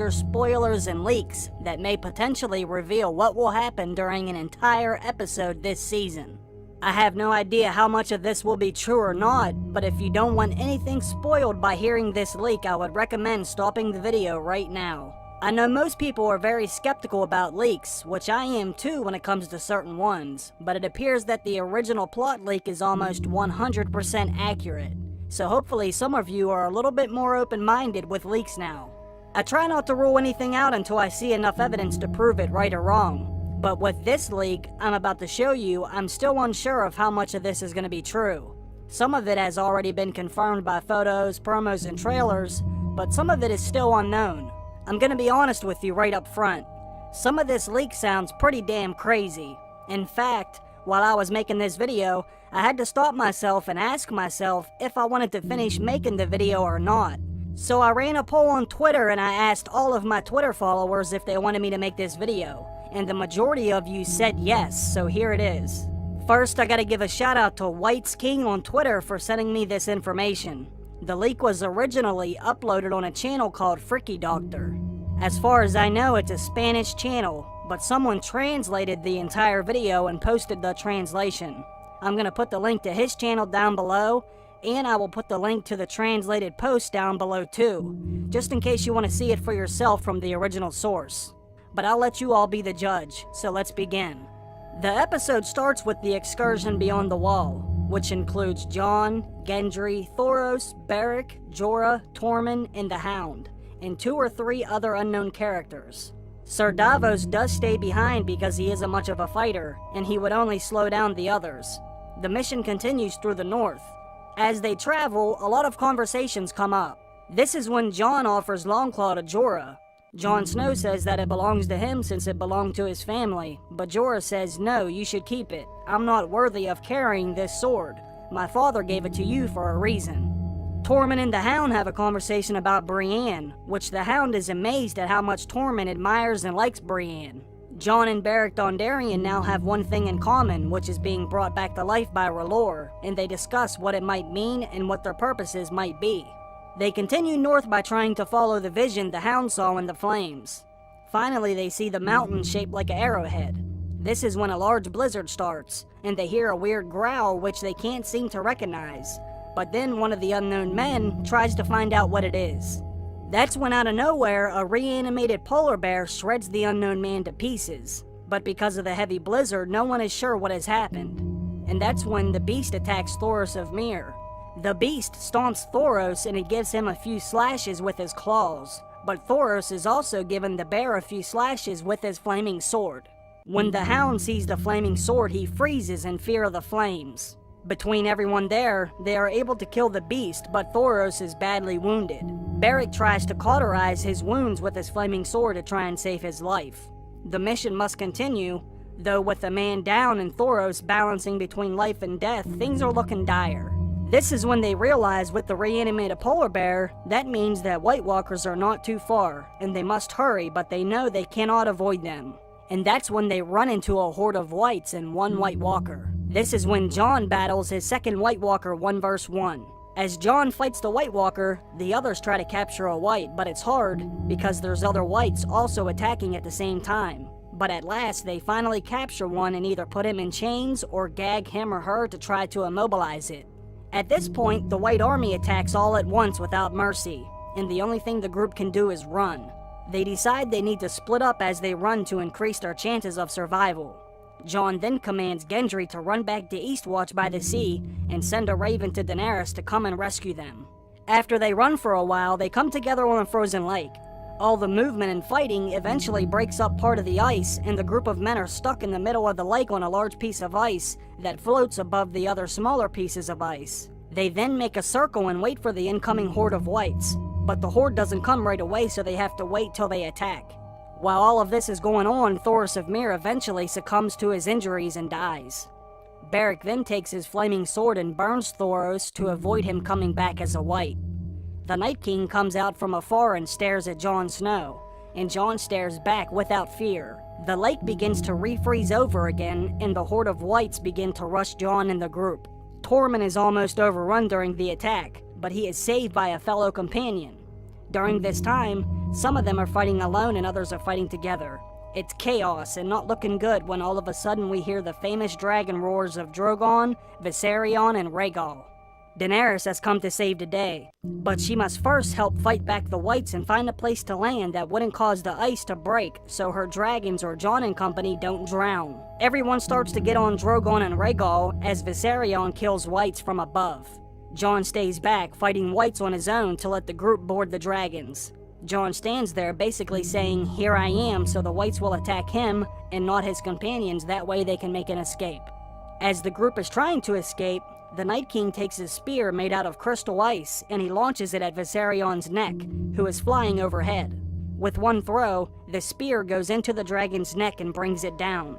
spoilers and leaks that may potentially reveal what will happen during an entire episode this season. I have no idea how much of this will be true or not, but if you don't want anything spoiled by hearing this leak, I would recommend stopping the video right now. I know most people are very skeptical about leaks, which I am too when it comes to certain ones, but it appears that the original plot leak is almost 100% accurate. So hopefully some of you are a little bit more open-minded with leaks now. I try not to rule anything out until I see enough evidence to prove it right or wrong. But with this leak I'm about to show you, I'm still unsure of how much of this is going to be true. Some of it has already been confirmed by photos, promos, and trailers, but some of it is still unknown. I'm going to be honest with you right up front. Some of this leak sounds pretty damn crazy. In fact, while I was making this video, I had to stop myself and ask myself if I wanted to finish making the video or not. So I ran a poll on Twitter and I asked all of my Twitter followers if they wanted me to make this video, and the majority of you said yes, so here it is. First, I gotta give a shout out to White's King on Twitter for sending me this information. The leak was originally uploaded on a channel called Freaky Doctor. As far as I know, it's a Spanish channel, but someone translated the entire video and posted the translation. I'm gonna put the link to his channel down below, and I will put the link to the translated post down below too, just in case you want to see it for yourself from the original source. But I'll let you all be the judge, so let's begin. The episode starts with the excursion beyond the wall, which includes Jon, Gendry, Thoros, Beric, Jorah, Tormund, and the Hound, and 2 or 3 other unknown characters. Sir Davos does stay behind because he isn't much of a fighter, and he would only slow down the others. The mission continues through the north. As they travel, a lot of conversations come up. This is when Jon offers Longclaw to Jorah. Jon Snow says that it belongs to him since it belonged to his family, but Jorah says, "No, you should keep it. I'm not worthy of carrying this sword. My father gave it to you for a reason." Tormund and the Hound have a conversation about Brienne, which the Hound is amazed at how much Tormund admires and likes Brienne. Jon and Beric Dondarrion now have one thing in common, which is being brought back to life by R'hllor, and they discuss what it might mean and what their purposes might be. They continue north by trying to follow the vision the Hound saw in the flames. Finally, they see the mountain shaped like an arrowhead. This is when a large blizzard starts, and they hear a weird growl which they can't seem to recognize. But then one of the unknown men tries to find out what it is. That's when out of nowhere, a reanimated polar bear shreds the unknown man to pieces. But because of the heavy blizzard, no one is sure what has happened. And that's when the beast attacks Thoros of Myr. The beast stomps Thoros and it gives him a few slashes with his claws. But Thoros is also given the bear a few slashes with his flaming sword. When the Hound sees the flaming sword, he freezes in fear of the flames. Between everyone there, they are able to kill the beast, but Thoros is badly wounded. Beric tries to cauterize his wounds with his flaming sword to try and save his life. The mission must continue, though with a man down and Thoros balancing between life and death, things are looking dire. This is when they realize with the reanimated polar bear, that means that White Walkers are not too far, and they must hurry, but they know they cannot avoid them. And that's when they run into a horde of whites and one White Walker. This is when Jon battles his second White Walker 1 vs 1. As Jon fights the White Walker, the others try to capture a white, but it's hard because there's other whites also attacking at the same time. But at last, they finally capture one and either put him in chains or gag him or her to try to immobilize it. At this point, the White Army attacks all at once without mercy, and the only thing the group can do is run. They decide they need to split up as they run to increase their chances of survival. Jon then commands Gendry to run back to Eastwatch by the sea and send a raven to Daenerys to come and rescue them. After they run for a while, they come together on a frozen lake. All the movement and fighting eventually breaks up part of the ice, and the group of men are stuck in the middle of the lake on a large piece of ice that floats above the other smaller pieces of ice. They then make a circle and wait for the incoming horde of whites, but the horde doesn't come right away, so they have to wait till they attack. While all of this is going on, Thoros of Myr eventually succumbs to his injuries and dies. Beric then takes his flaming sword and burns Thoros to avoid him coming back as a white. The Night King comes out from afar and stares at Jon Snow, and Jon stares back without fear. The lake begins to refreeze over again, and the horde of whites begin to rush Jon and the group. Tormund is almost overrun during the attack, but he is saved by a fellow companion. During this time, some of them are fighting alone and others are fighting together. It's chaos and not looking good when all of a sudden we hear the famous dragon roars of Drogon, Viserion, and Rhaegal. Daenerys has come to save the day, but she must first help fight back the Whites and find a place to land that wouldn't cause the ice to break so her dragons or Jon and company don't drown. Everyone starts to get on Drogon and Rhaegal as Viserion kills Whites from above. Jon stays back, fighting Whites on his own to let the group board the dragons. Jon stands there basically saying, "Here I am," so the Whites will attack him and not his companions, that way they can make an escape. As the group is trying to escape, the Night King takes his spear made out of crystal ice and he launches it at Viserion's neck, who is flying overhead. With one throw, the spear goes into the dragon's neck and brings it down.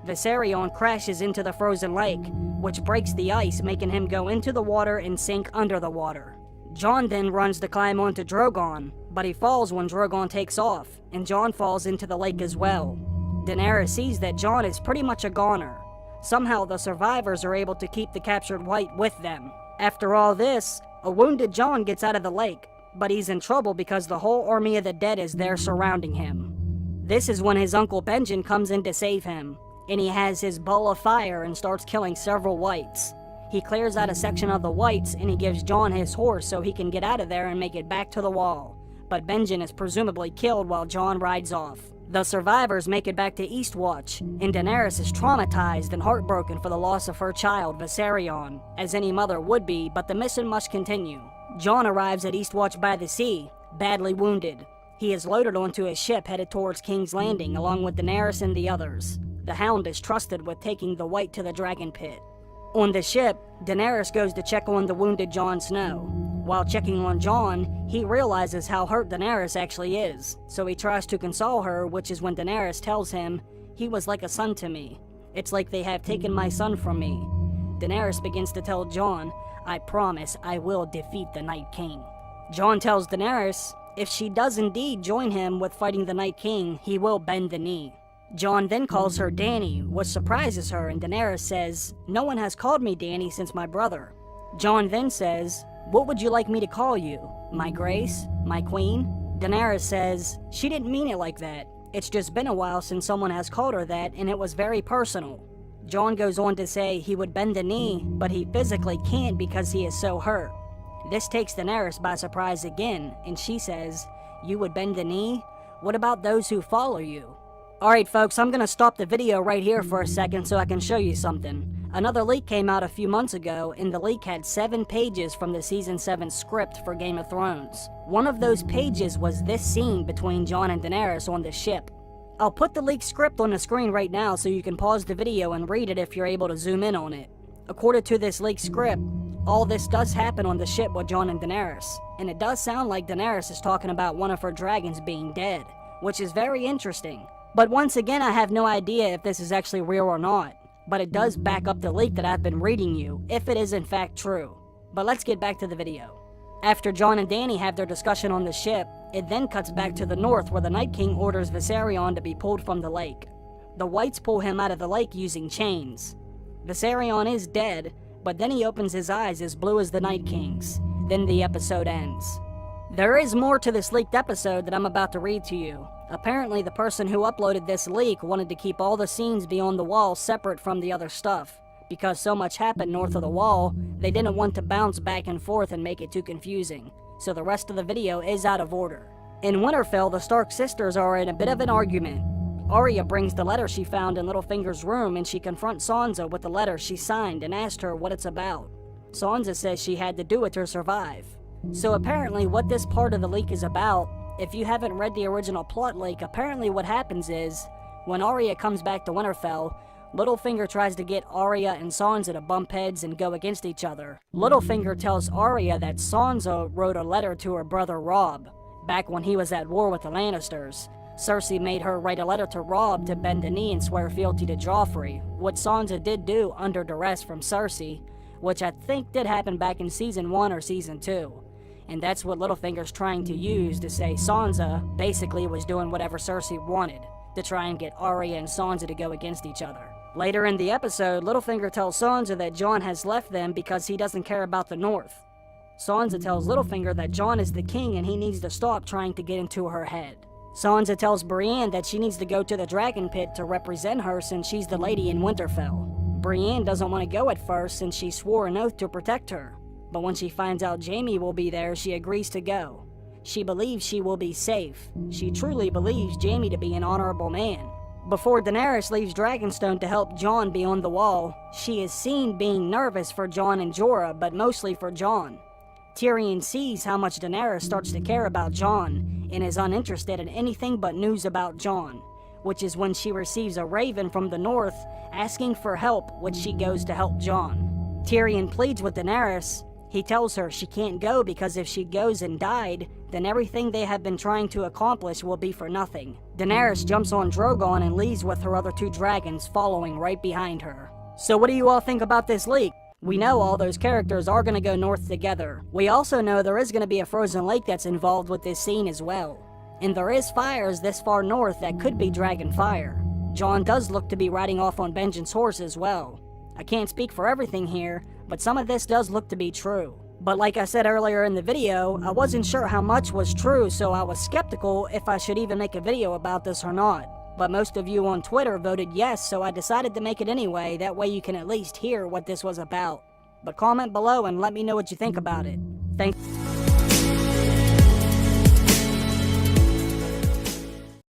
Viserion crashes into the frozen lake, which breaks the ice, making him go into the water and sink under the water. Jon then runs to climb onto Drogon, but he falls when Drogon takes off, and Jon falls into the lake as well. Daenerys sees that Jon is pretty much a goner. Somehow the survivors are able to keep the captured White with them. After all this, a wounded Jon gets out of the lake, but he's in trouble because the whole army of the dead is there surrounding him. This is when his uncle Benjen comes in to save him, and he has his ball of fire and starts killing several Whites. He clears out a section of the Whites and he gives Jon his horse so he can get out of there and make it back to the wall. But Benjen is presumably killed while Jon rides off. The survivors make it back to Eastwatch, and Daenerys is traumatized and heartbroken for the loss of her child, Viserion, as any mother would be, but the mission must continue. Jon arrives at Eastwatch by the sea, badly wounded. He is loaded onto a ship headed towards King's Landing along with Daenerys and the others. The Hound is trusted with taking the White to the Dragon Pit. On the ship, Daenerys goes to check on the wounded Jon Snow. While checking on Jon, he realizes how hurt Daenerys actually is, so he tries to console her, which is when Daenerys tells him, "He was like a son to me. It's like they have taken my son from me." Daenerys begins to tell Jon, "I promise I will defeat the Night King." Jon tells Daenerys, if she does indeed join him with fighting the Night King, he will bend the knee. Jon then calls her Dany, which surprises her, and Daenerys says, "No one has called me Dany since my brother." Jon then says, "What would you like me to call you? My Grace? My Queen?" Daenerys says, "She didn't mean it like that. It's just been a while since someone has called her that, and it was very personal." Jon goes on to say he would bend the knee, but he physically can't because he is so hurt. This takes Daenerys by surprise again, and she says, "You would bend the knee? What about those who follow you?" Alright folks, I'm gonna stop the video right here for a second so I can show you something. Another leak came out a few months ago, and the leak had 7 pages from the Season 7 script for Game of Thrones. One of those pages was this scene between Jon and Daenerys on the ship. I'll put the leaked script on the screen right now so you can pause the video and read it if you're able to zoom in on it. According to this leaked script, all this does happen on the ship with Jon and Daenerys, and it does sound like Daenerys is talking about one of her dragons being dead, which is very interesting. But once again, I have no idea if this is actually real or not, but it does back up the leak that I've been reading you, if it is in fact true. But let's get back to the video. After Jon and Dany have their discussion on the ship, it then cuts back to the north where the Night King orders Viserion to be pulled from the lake. The Whites pull him out of the lake using chains. Viserion is dead, but then he opens his eyes as blue as the Night King's. Then the episode ends. There is more to this leaked episode that I'm about to read to you. Apparently the person who uploaded this leak wanted to keep all the scenes beyond the wall separate from the other stuff. Because so much happened north of the wall, they didn't want to bounce back and forth and make it too confusing. So the rest of the video is out of order. In Winterfell, the Stark sisters are in a bit of an argument. Arya brings the letter she found in Littlefinger's room and she confronts Sansa with the letter she signed and asked her what it's about. Sansa says she had to do it to survive. So apparently what this part of the leak is about, if you haven't read the original plot leak, apparently what happens is, when Arya comes back to Winterfell, Littlefinger tries to get Arya and Sansa to bump heads and go against each other. Littlefinger tells Arya that Sansa wrote a letter to her brother Robb, back when he was at war with the Lannisters. Cersei made her write a letter to Robb to bend the knee and swear fealty to Joffrey, what Sansa did do under duress from Cersei, which I think did happen back in Season 1 or Season 2. And that's what Littlefinger's trying to use to say Sansa basically was doing whatever Cersei wanted, to try and get Arya and Sansa to go against each other. Later in the episode, Littlefinger tells Sansa that Jon has left them because he doesn't care about the North. Sansa tells Littlefinger that Jon is the king and he needs to stop trying to get into her head. Sansa tells Brienne that she needs to go to the Dragon Pit to represent her since she's the lady in Winterfell. Brienne doesn't want to go at first since she swore an oath to protect her, but when she finds out Jaime will be there, she agrees to go. She believes she will be safe. She truly believes Jaime to be an honorable man. Before Daenerys leaves Dragonstone to help Jon beyond the wall, she is seen being nervous for Jon and Jorah, but mostly for Jon. Tyrion sees how much Daenerys starts to care about Jon and is uninterested in anything but news about Jon, which is when she receives a raven from the north asking for help, which she goes to help Jon. Tyrion pleads with Daenerys. He tells her she can't go because if she goes and died, then everything they have been trying to accomplish will be for nothing. Daenerys jumps on Drogon and leaves with her other 2 dragons following right behind her. So what do you all think about this leak? We know all those characters are going to go north together. We also know there is going to be a frozen lake that's involved with this scene as well. And there is fires this far north that could be dragon fire. Jon does look to be riding off on Benjen's horse as well. I can't speak for everything here, but some of this does look to be true. But like I said earlier in the video, I wasn't sure how much was true, so I was skeptical if I should even make a video about this or not. But most of you on Twitter voted yes, so I decided to make it anyway, that way you can at least hear what this was about. But comment below and let me know what you think about it. Thanks.